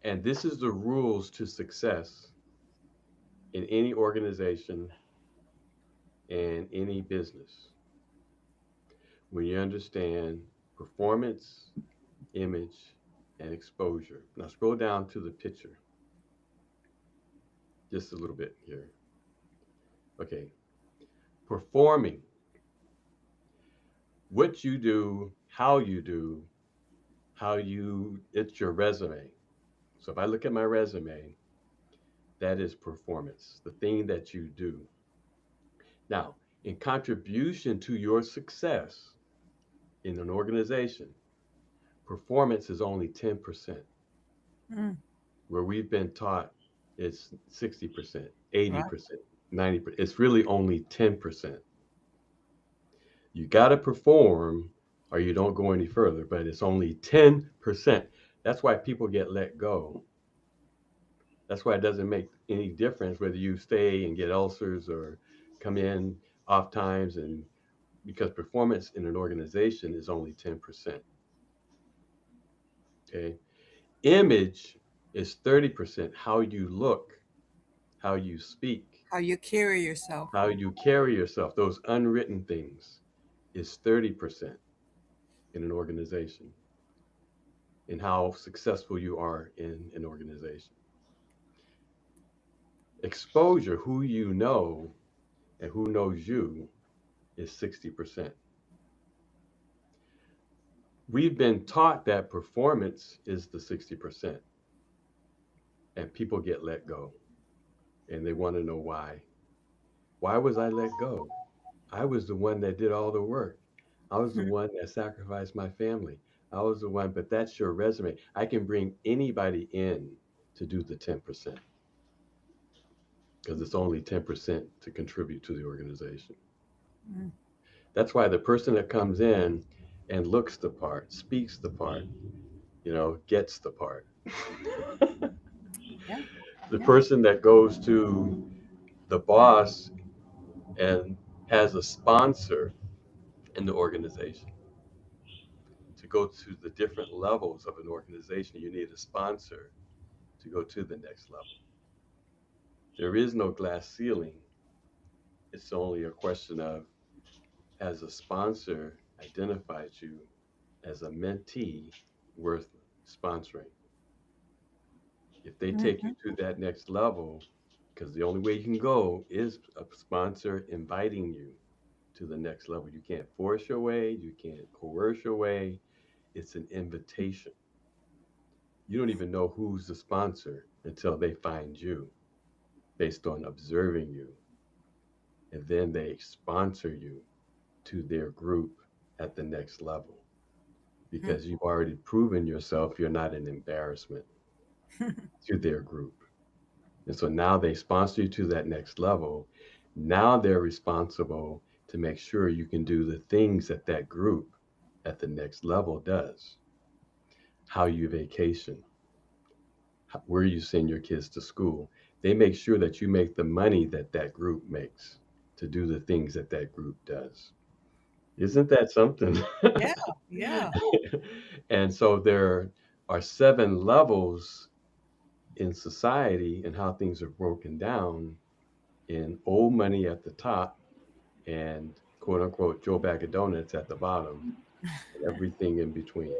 And this is the rules to success in any organization and any business. When you understand performance, image, and exposure. Now scroll down to the picture just a little bit here. Okay. Performing. What you do, it's your resume. So if I look at my resume, that is performance, the thing that you do. Now, in contribution to your success in an organization, performance is only 10%, Mm, where we've been taught it's 60%, right. 80%, 90%. It's really only 10%. You got to perform or you don't go any further, but it's only 10%. That's why people get let go. That's why it doesn't make any difference whether you stay and get ulcers or come in off times, and because performance in an organization is only 10%. Okay. Image is 30%. How you look, how you speak, How you carry yourself. how you carry yourself, those unwritten things is 30% in an organization, and how successful you are in an organization. Exposure, who you know and who knows you, is 60%. We've been taught that performance is the 60%, and people get let go and they want to know why. Why was I let go? I was the one that did all the work. I was the Mhm. one that sacrificed my family. I was the one, but that's your resume. I can bring anybody in to do the 10% because it's only 10% to contribute to the organization. Mm, That's why the person that comes in and looks the part, speaks the part, gets the part. yeah, The yeah. person that goes to the boss and has a sponsor in the organization. To go to the different levels of an organization, you need a sponsor to go to the next level. There is no glass ceiling. It's only a question of, has a sponsor identified you as a mentee worth sponsoring? If they take you Mhm. to that next level, because the only way you can go is a sponsor inviting you to the next level. You can't force your way, you can't coerce your way. It's an invitation. You don't even know who's the sponsor until they find you based on observing you. And then they sponsor you to their group at the next level Mhm. because you've already proven yourself you're not an embarrassment to their group. And so now they sponsor you to that next level. Now they're responsible to make sure you can do the things that that group at the next level does. How you vacation, where you send your kids to school. They make sure that you make the money that that group makes to do the things that that group does. Isn't that something? Yeah, yeah. And so there are 7 levels in society and how things are broken down in old money at the top and quote unquote Joe Bag of Donuts at the bottom and everything in between.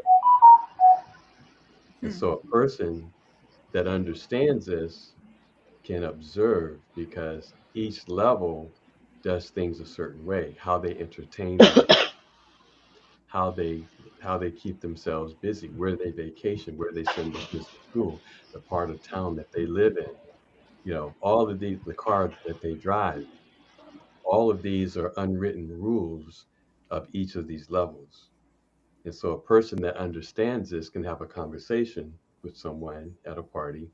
And Hmm. so a person that understands this can observe because each level does things a certain way, how they entertain them, how they how they keep themselves busy, where they vacation, where they send their kids to school, the part of town that they live in, all of the car that they drive. All of these are unwritten rules of each of these levels. And so a person that understands this can have a conversation with someone at a party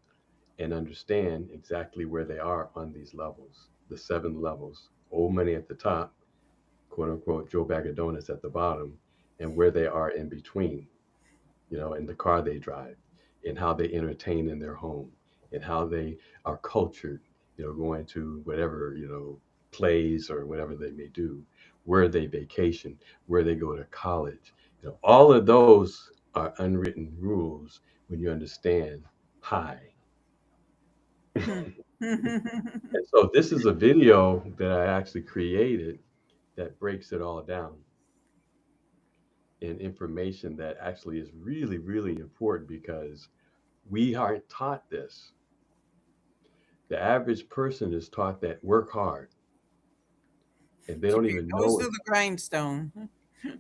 and understand exactly where they are on these levels. the 7 levels. Old money at the top, quote unquote, Joe Bag of Donuts at the bottom, and where they are in between, in the car they drive, and how they entertain in their home, and how they are cultured, going to whatever, plays or whatever they may do, where they vacation, where they go to college. All of those are unwritten rules when you understand pi. And so this is a video that I actually created that breaks it all down in information that actually is really, really important because we aren't taught this. The average person is taught that work hard and they Keep don't your even nose know to it. the grindstone.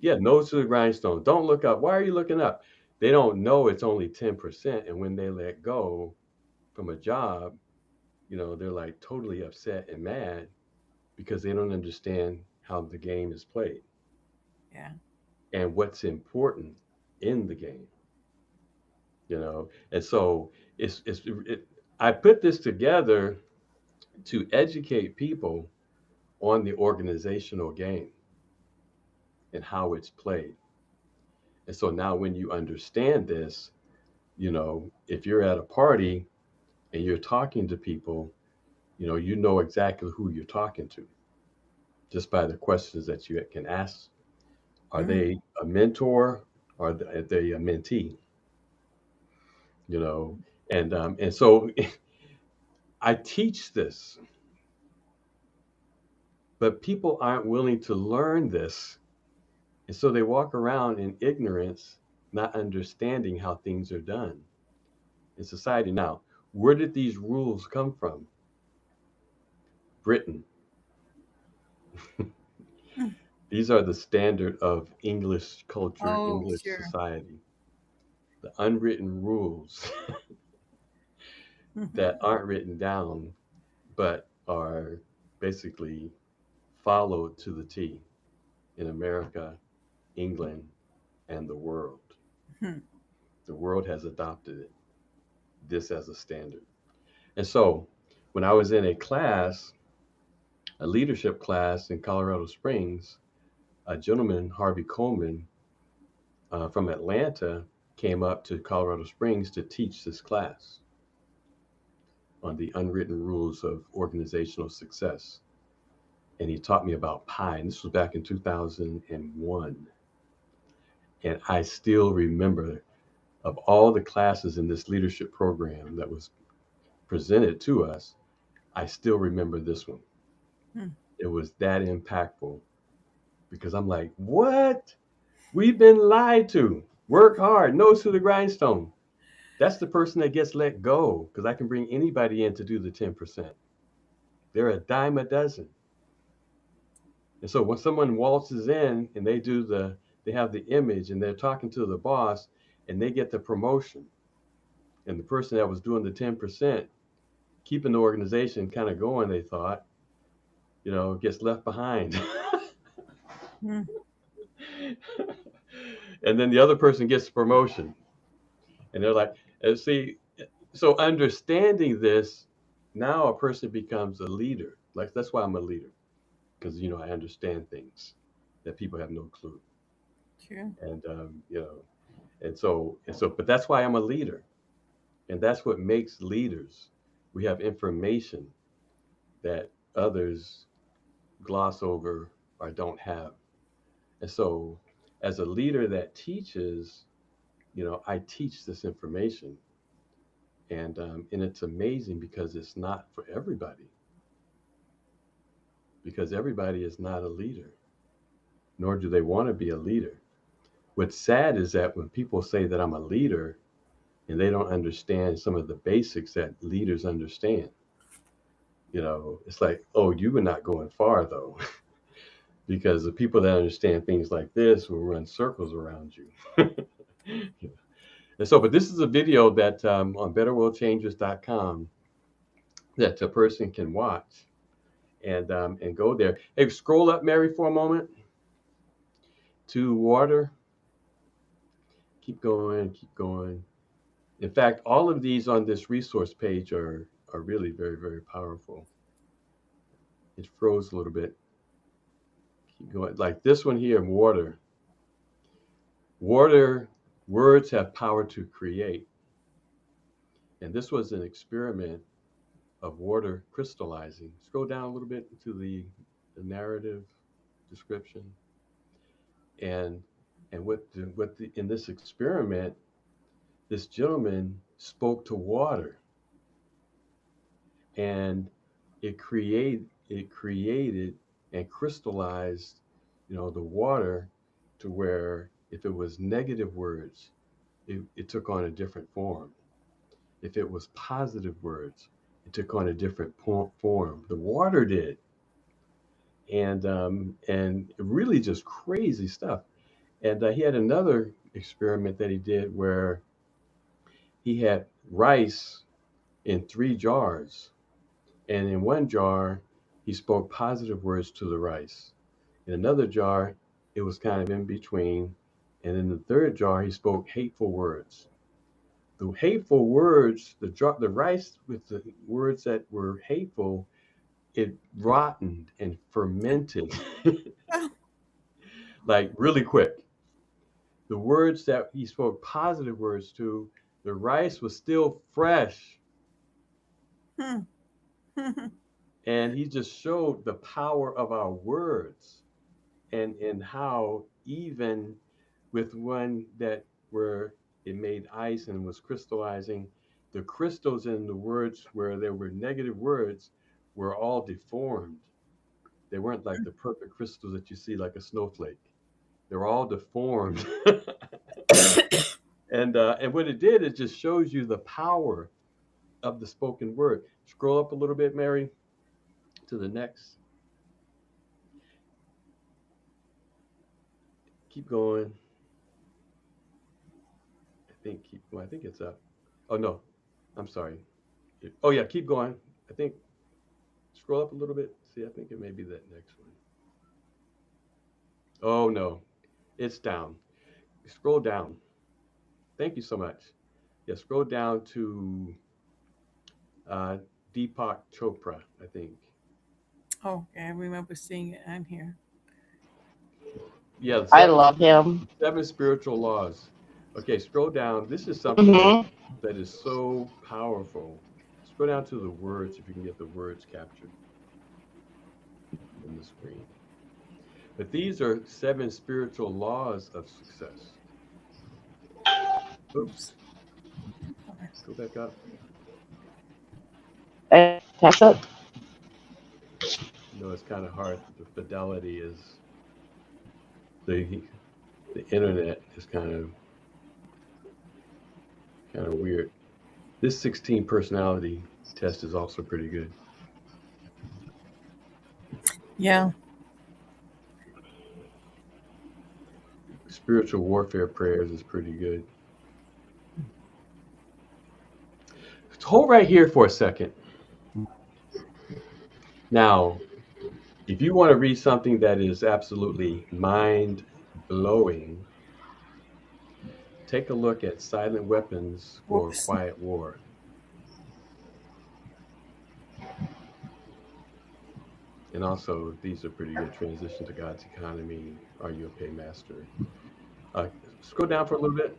Yeah, nose to the grindstone. Don't look up. Why are you looking up? They don't know it's only 10%. And when they let go from a job, they're like totally upset and mad because they don't understand how the game is played Yeah. and what's important in the game. And so I put this together to educate people on the organizational game and how it's played. And so now when you understand this, if you're at a party and you're talking to people, you know exactly who you're talking to just by the questions that you can ask. Are Mm. they a mentor? Are they a mentee? You know, and so I teach this, but people aren't willing to learn this, and so they walk around in ignorance, not understanding how things are done in society. Now, where did these rules come from? Britain. Mm. These are the standard of English culture, Oh, English sure. society. The unwritten rules that aren't written down, but are basically followed to the T in America, England, and the world. The world has adopted this as a standard. And so when I was in a class, a leadership class in Colorado Springs, a gentleman, Harvey Coleman, from Atlanta, came up to Colorado Springs to teach this class on the unwritten rules of organizational success. And he taught me about pi. And this was back in 2001. And I still remember, of all the classes in this leadership program that was presented to us, I still remember this one. Mm. It was that impactful because I'm like, what? We've been lied to. Work hard, nose to the grindstone. That's the person that gets let go because I can bring anybody in to do the 10%. They're a dime a dozen. And so when someone waltzes in and they have the image and they're talking to the boss and they get the promotion, and the person that was doing the 10%, keeping the organization kind of going, they thought, gets left behind. Mm. And then the other person gets the promotion. And they're like, and see, so understanding this, now a person becomes a leader. Like that's why I'm a leader. Because I understand things that people have no clue. Sure. And but that's why I'm a leader. And that's what makes leaders. We have information that others gloss over or don't have. And so as a leader that teaches, I teach this information. And it's amazing because it's not for everybody. Because everybody is not a leader, nor do they want to be a leader. What's sad is that when people say that I'm a leader and they don't understand some of the basics that leaders understand, it's like, oh, you were not going far though, because the people that understand things like this will run circles around you. And so, but this is a video that on betterworldchangers.com that a person can watch and go there. Hey, scroll up, Mary, for a moment to water. Keep going, keep going. In fact, all of these on this resource page are really very, very powerful. It froze a little bit. Keep going. Like this one here, water. Water, words have power to create. And this was an experiment of water crystallizing. Scroll down a little bit to the narrative description. And in this experiment, this gentleman spoke to water, and it created and crystallized, the water, to where if it was negative words, it took on a different form. If it was positive words, it took on a different form. The water did, and really just crazy stuff. And he had another experiment that he did where he had rice in 3 jars, and in one jar he spoke positive words to the rice. In another jar, it was kind of in between, and in the third jar he spoke hateful words. The hateful words, the rice with the words that were hateful, it rotted and fermented like really quick. The words that he spoke positive words to, the rice was still fresh. And he just showed the power of our words, and how even with one that where it made ice and was crystallizing, the crystals in the words where there were negative words were all deformed. They weren't like the perfect crystals that you see like a snowflake. They were all deformed. And what it did, it just shows you the power of the spoken word. Scroll up a little bit, Mary, to the next. Keep going. I think it's up. Oh no, I'm sorry. Oh yeah, keep going. I think scroll up a little bit. See, I think it may be that next one. Oh no, it's down. Scroll down. Thank you so much. Yeah, scroll down to Deepak Chopra, I think. Oh, yeah, I remember seeing it on here. Yeah, I love him. 7 spiritual laws. Okay, scroll down. This is something that is so powerful. Scroll down to the words, if you can get the words captured in the screen. But these are 7 spiritual laws of success. Oops. Go back up. Catch up. It's kind of hard. The fidelity is the internet is kind of weird. This 16 personality test is also pretty good. Yeah. Spiritual warfare prayers is pretty good. Hold right here for a second. Now, if you want to read something that is absolutely mind-blowing, take a look at Silent Weapons for Quiet War. And also, these are pretty good. Transition to God's Economy, Are You a Paymaster? Scroll down for a little bit.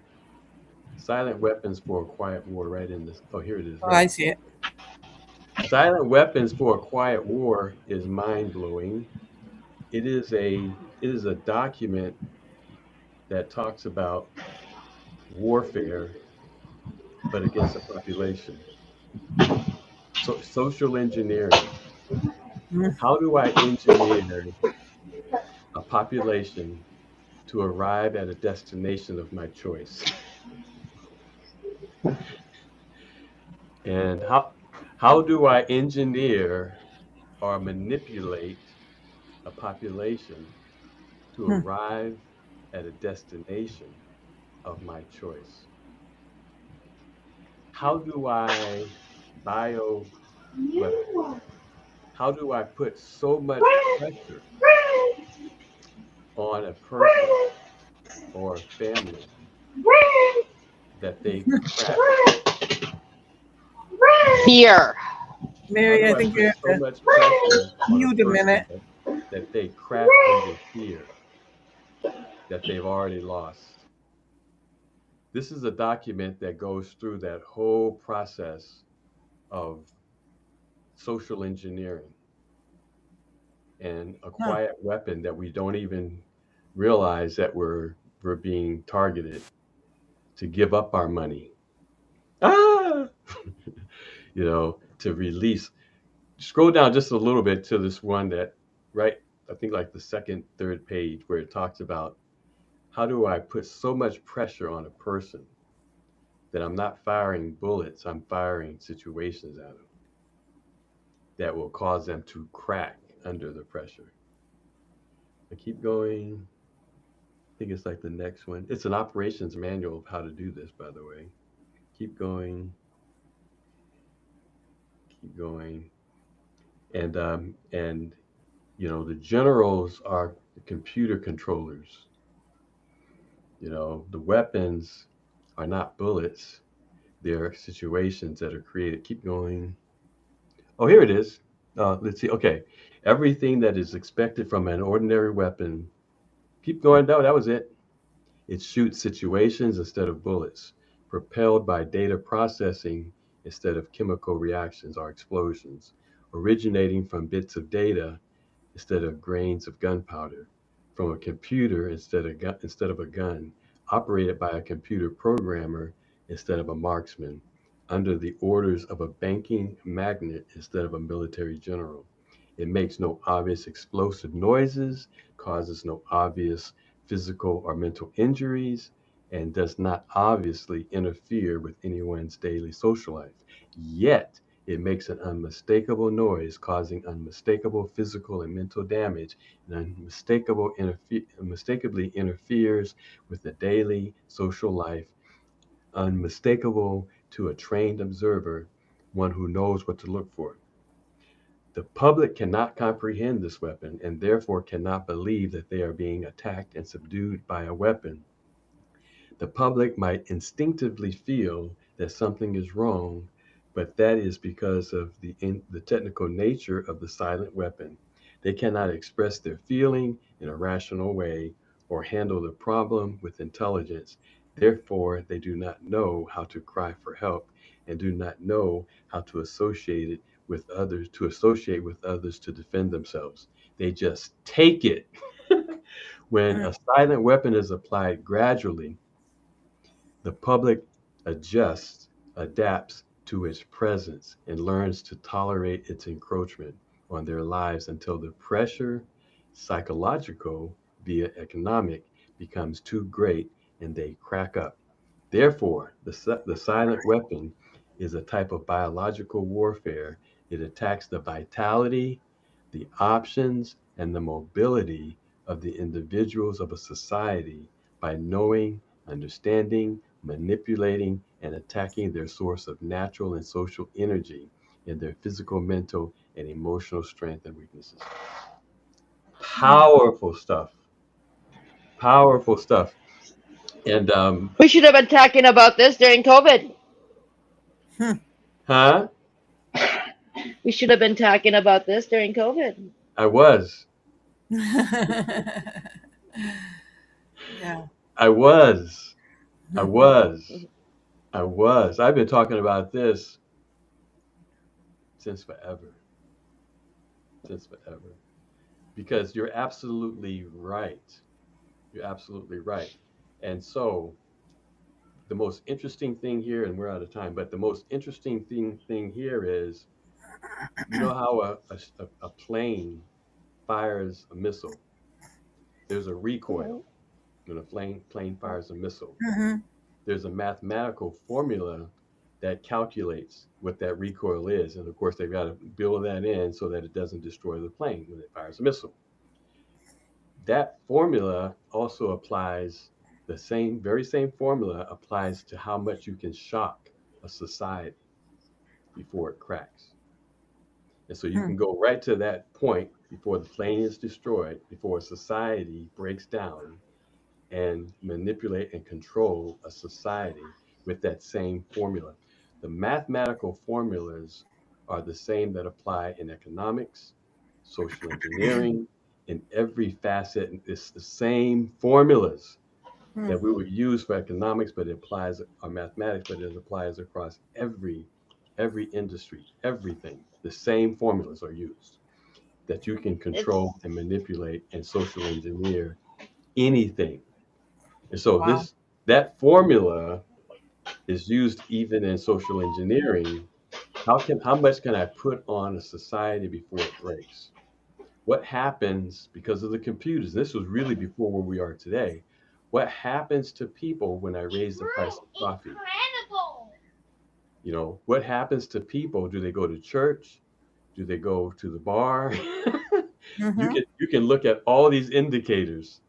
Silent Weapons for a Quiet War, right in this. Oh, here it is. Oh, I see it. Silent Weapons for a Quiet War is mind-blowing. It is a document that talks about warfare, but against the population. So, social engineering. How do I engineer a population to arrive at a destination of my choice? And how do I engineer or manipulate a population to arrive at a destination of my choice? How do I how do I put so much pressure on a person or a family that they crash? Fear. How Mary, do I I think you put have so to much pressure on a mute a person minute. that they crack under fear that they've already lost? This is a document that goes through that whole process of social engineering and a Huh. quiet weapon that we don't even realize that we're being targeted to give up our money. Ah, to release. Scroll down just a little bit to this one that, right, I think like the second, third page where it talks about how do I put so much pressure on a person that I'm not firing bullets, I'm firing situations at them that will cause them to crack under the pressure. I keep going. I think it's like the next one. It's an operations manual of how to do this, by the way. Keep going, keep going. And the generals are the computer controllers. The weapons are not bullets. They're situations that are created. Keep going. Oh, here it is. Let's see. Okay. Everything that is expected from an ordinary weapon. Keep going. That was it. It shoots situations instead of bullets, propelled by data processing instead of chemical reactions or explosions, originating from bits of data instead of grains of gunpowder, from a computer instead of a gun, operated by a computer programmer instead of a marksman, under the orders of a banking magnate instead of a military general. It makes no obvious explosive noises, causes no obvious physical or mental injuries, and does not obviously interfere with anyone's daily social life. Yet, it makes an unmistakable noise, causing unmistakable physical and mental damage, and unmistakably interferes with the daily social life, unmistakable to a trained observer, one who knows what to look for. The public cannot comprehend this weapon and therefore cannot believe that they are being attacked and subdued by a weapon. The public might instinctively feel that something is wrong, but that is because of the technical nature of the silent weapon. They cannot express their feeling in a rational way or handle the problem with intelligence. Therefore, they do not know how to cry for help and do not know how to associate with others to defend themselves. They just take it. When Mm. a silent weapon is applied gradually, the public adjusts, adapts to its presence, and learns to tolerate its encroachment on their lives until the pressure, psychological via economic, becomes too great and they crack up. Therefore, the silent weapon is a type of biological warfare. It attacks the vitality, the options, and the mobility of the individuals of a society by knowing, understanding, manipulating, and attacking their source of natural and social energy in their physical, mental, and emotional strength and weaknesses. Hmm. Powerful stuff. Powerful stuff. And, We should have been talking about this during COVID. Hmm. huh? We should have been talking about this during COVID. I was. Yeah. I was. I was. I was. I've been talking about this since forever. Since forever. Because you're absolutely right. You're absolutely right. And so the most interesting thing here, and we're out of time, but the most interesting thing here is, how a plane fires a missile. There's a recoil when a plane fires a missile. Mhm. There's a mathematical formula that calculates what that recoil is. And of course, they've got to build that in so that it doesn't destroy the plane when it fires a missile. That formula also applies, very same formula applies to how much you can shock a society before it cracks. And so you Hmm. can go right to that point before the plane is destroyed, before a society breaks down, and manipulate and control a society with that same formula. The mathematical formulas are the same that apply in economics, social engineering, in every facet. It's the same formulas Hmm. that we would use for economics, but it applies, or mathematics, but it applies across every industry, everything. The same formulas are used that you can control It's and manipulate and social engineer anything. And so Wow. that formula is used even in social engineering. How much can I put on a society before it breaks? What happens because of the computers? This was really before where we are today. What happens to people when I raise the price of coffee? incredible. You know, what happens to people? Do they go to church? Do they go to the bar? Hmm. You can look at all these indicators,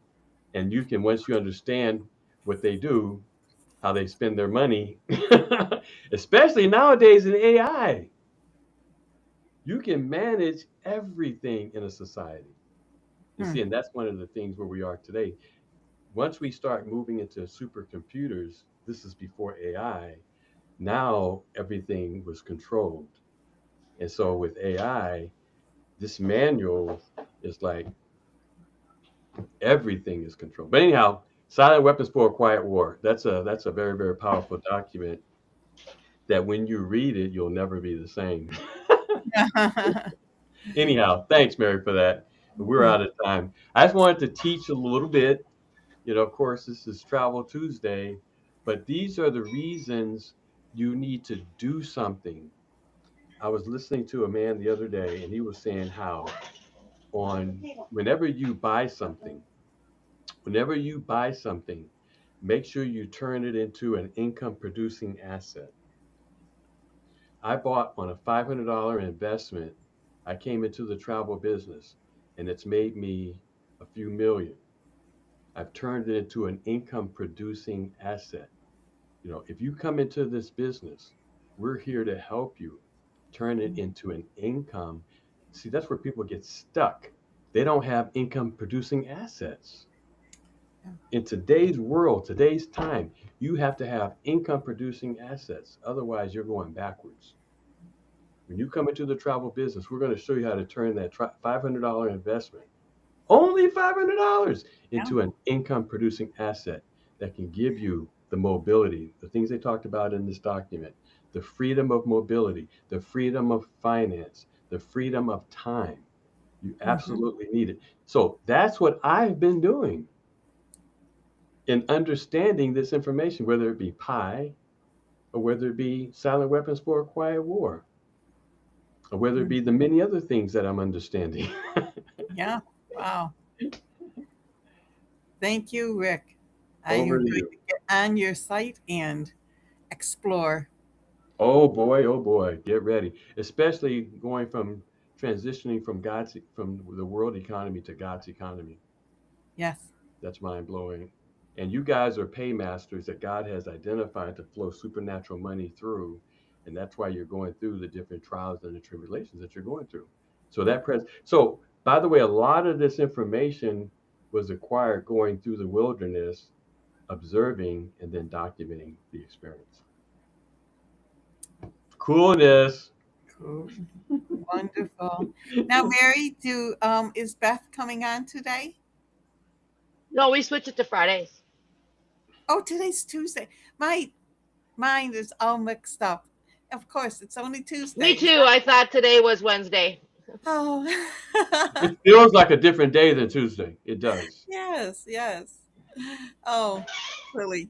and you can, once you understand what they do, how they spend their money, especially nowadays in AI, you can manage everything in a society. And Hmm. see, and that's one of the things where we are today. Once we start moving into supercomputers, this is before AI, now everything was controlled. And so with AI, this manual is like everything is controlled. But anyhow, Silent Weapons for a Quiet War. That's a very, very powerful document that when you read it, you'll never be the same. Anyhow, thanks, Mary, for that. We're out of time. I just wanted to teach a little bit. You know, of course, this is Travel Tuesday, but these are the reasons you need to do something. I was listening to a man the other day, and he was saying how on whenever you buy something, make sure you turn it into an income producing asset. I bought on a $500 investment. I came into the travel business and it's made me a few million. I've turned it into an income producing asset. You know, if you come into this business, we're here to help you turn it into an income. See, that's where people get stuck. They don't have income producing assets. In today's world, today's time, you have to have income producing assets. Otherwise, you're going backwards. When you come into the travel business, we're going to show you how to turn that $500 investment, only $500, Yeah. into an income producing asset that can give you the mobility, the things they talked about in this document, the freedom of mobility, the freedom of finance, the freedom of time. You Hmm. absolutely need it. So that's what I've been doing in understanding this information, whether it be Pi or whether it be Silent Weapons for a Quiet War, or whether it be the many other things that I'm understanding. Yeah. Wow. Thank you, Rick. I am Over going to to you. get on your site and explore. Oh boy, get ready. Especially going from transitioning from from the world economy to God's economy. Yes. That's mind blowing. And you guys are paymasters that God has identified to flow supernatural money through. And that's why you're going through the different trials and the tribulations that you're going through. So so by the way, a lot of this information was acquired going through the wilderness, observing and then documenting the experience. Coolness. Cool. Wonderful. Now, Mary, do is Beth coming on today? No, we switch it to Fridays. Oh, today's Tuesday. My mind is all mixed up. Of course, it's only Me Tuesday. It's too. I thought today was Wednesday. not. Oh, It feels like a different day than Tuesday. It does. yes, yes. Oh, really.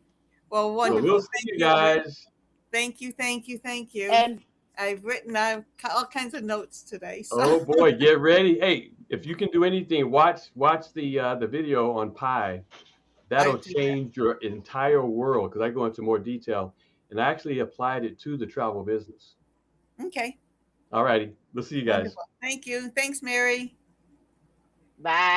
Well, So we'll wonderful. see Thank you you, Rick. guys. Thank you, thank you, thank you. And I've written out all kinds of notes today. So, Oh boy, get ready. Hey, if you can do anything, watch the video on Pi. I That'll do change your entire world because I go into more detail and I actually applied it to the travel business. that. Okay, All righty. We'll see you guys. wonderful. Thank you. Thanks, Mary. bye.